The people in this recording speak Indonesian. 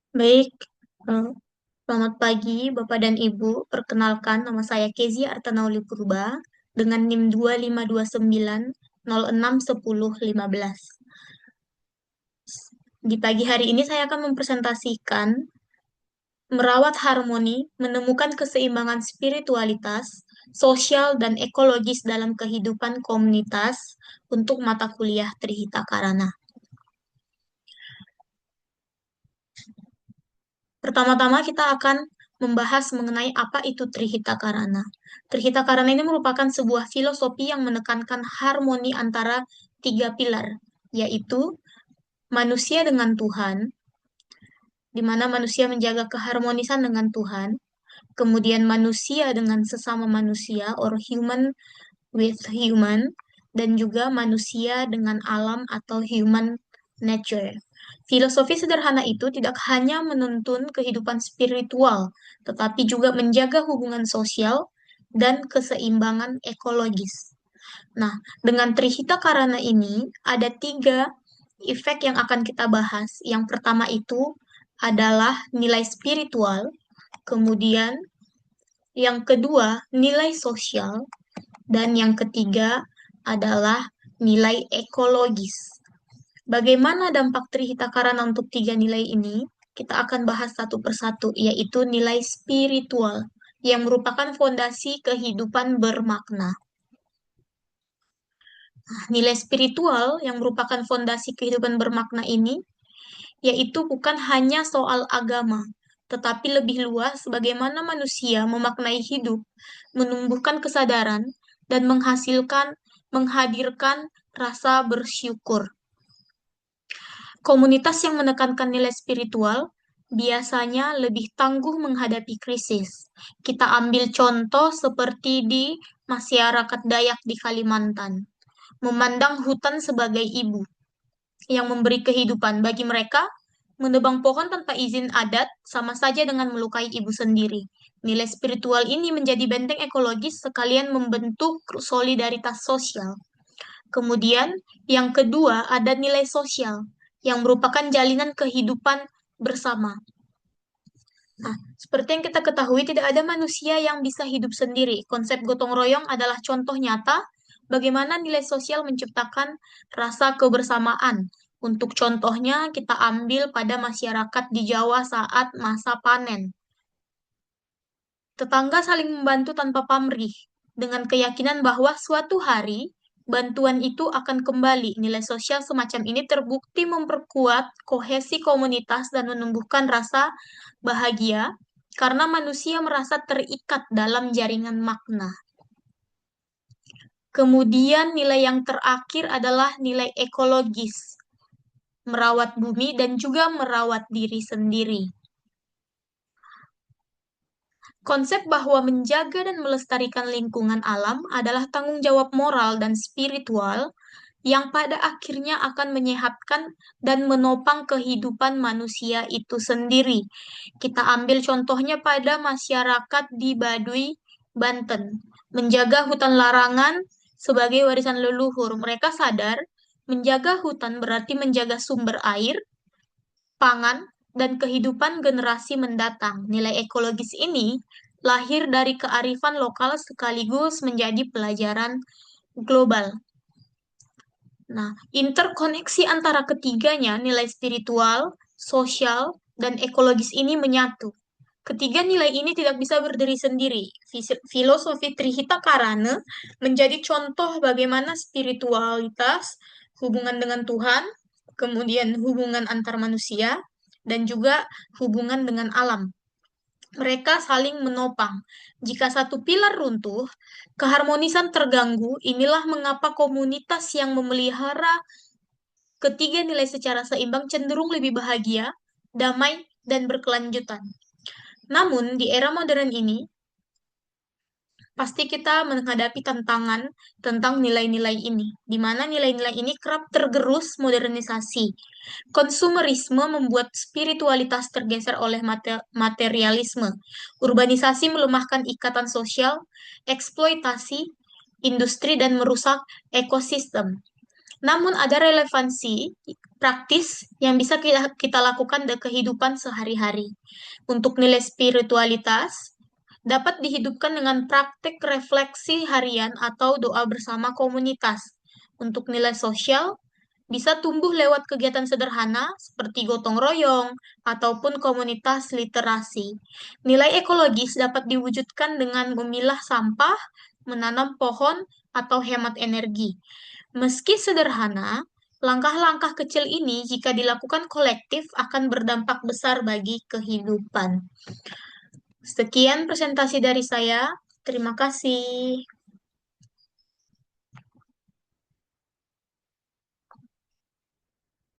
Baik, eh, selamat pagi Bapak dan Ibu. Perkenalkan, nama saya Kezia Artanauli Purba dengan NIM 2529061015. Di pagi hari ini saya akan mempresentasikan merawat harmoni, menemukan keseimbangan spiritualitas, sosial, dan ekologis dalam kehidupan komunitas untuk mata kuliah Trihita Karana. Pertama-tama kita akan membahas mengenai apa itu Trihita Karana. Trihita Karana ini merupakan sebuah filosofi yang menekankan harmoni antara tiga pilar, yaitu manusia dengan Tuhan, di mana manusia menjaga keharmonisan dengan Tuhan, kemudian manusia dengan sesama manusia, or human with human, dan juga manusia dengan alam atau human nature. Filosofi sederhana itu tidak hanya menuntun kehidupan spiritual, tetapi juga menjaga hubungan sosial dan keseimbangan ekologis. Nah, dengan Trihita Karana ini ada tiga efek yang akan kita bahas. Yang pertama itu adalah nilai spiritual, kemudian yang kedua nilai sosial, dan yang ketiga adalah nilai ekologis. Bagaimana dampak Trihita Karana untuk tiga nilai ini? Kita akan bahas satu persatu, yaitu nilai spiritual, yang merupakan fondasi kehidupan bermakna. Nilai spiritual yang merupakan fondasi kehidupan bermakna ini, yaitu bukan hanya soal agama, tetapi lebih luas bagaimana manusia memaknai hidup, menumbuhkan kesadaran, dan menghadirkan rasa bersyukur. Komunitas yang menekankan nilai spiritual biasanya lebih tangguh menghadapi krisis. Kita ambil contoh seperti di masyarakat Dayak di Kalimantan, memandang hutan sebagai ibu yang memberi kehidupan bagi mereka. Menebang pohon tanpa izin adat sama saja dengan melukai ibu sendiri. Nilai spiritual ini menjadi benteng ekologis sekalian membentuk solidaritas sosial. Kemudian, yang kedua ada nilai sosial, yang merupakan jalinan kehidupan bersama. Nah, seperti yang kita ketahui, tidak ada manusia yang bisa hidup sendiri. Konsep gotong royong adalah contoh nyata bagaimana nilai sosial menciptakan rasa kebersamaan. Untuk contohnya, kita ambil pada masyarakat di Jawa saat masa panen. Tetangga saling membantu tanpa pamrih, dengan keyakinan bahwa suatu hari bantuan itu akan kembali. Nilai sosial semacam ini terbukti memperkuat kohesi komunitas dan menumbuhkan rasa bahagia karena manusia merasa terikat dalam jaringan makna. Kemudian nilai yang terakhir adalah nilai ekologis, merawat bumi dan juga merawat diri sendiri. Konsep bahwa menjaga dan melestarikan lingkungan alam adalah tanggung jawab moral dan spiritual yang pada akhirnya akan menyehatkan dan menopang kehidupan manusia itu sendiri. Kita ambil contohnya pada masyarakat di Baduy, Banten. Menjaga hutan larangan sebagai warisan leluhur. Mereka sadar menjaga hutan berarti menjaga sumber air, pangan, dan kehidupan generasi mendatang. Nilai ekologis ini lahir dari kearifan lokal sekaligus menjadi pelajaran global. Nah, interkoneksi antara ketiganya, nilai spiritual, sosial, dan ekologis ini menyatu. Ketiga nilai ini tidak bisa berdiri sendiri. Filosofi Trihita Karana menjadi contoh bagaimana spiritualitas, hubungan dengan Tuhan, kemudian hubungan antar manusia, dan juga hubungan dengan alam. Mereka saling menopang. Jika satu pilar runtuh, keharmonisan terganggu. Inilah mengapa komunitas yang memelihara ketiga nilai secara seimbang cenderung lebih bahagia, damai, dan berkelanjutan. Namun, di era modern ini, pasti kita menghadapi tantangan tentang nilai-nilai ini, di mana nilai-nilai ini kerap tergerus modernisasi. Konsumerisme membuat spiritualitas tergeser oleh materialisme. Urbanisasi melemahkan ikatan sosial, eksploitasi, industri, dan merusak ekosistem. Namun ada relevansi praktis yang bisa kita lakukan di kehidupan sehari-hari. Untuk nilai spiritualitas, dapat dihidupkan dengan praktek refleksi harian atau doa bersama komunitas. Untuk nilai sosial, bisa tumbuh lewat kegiatan sederhana seperti gotong royong ataupun komunitas literasi. Nilai ekologis dapat diwujudkan dengan memilah sampah, menanam pohon, atau hemat energi. Meski sederhana, langkah-langkah kecil ini jika dilakukan kolektif akan berdampak besar bagi kehidupan. Sekian presentasi dari saya. Terima kasih.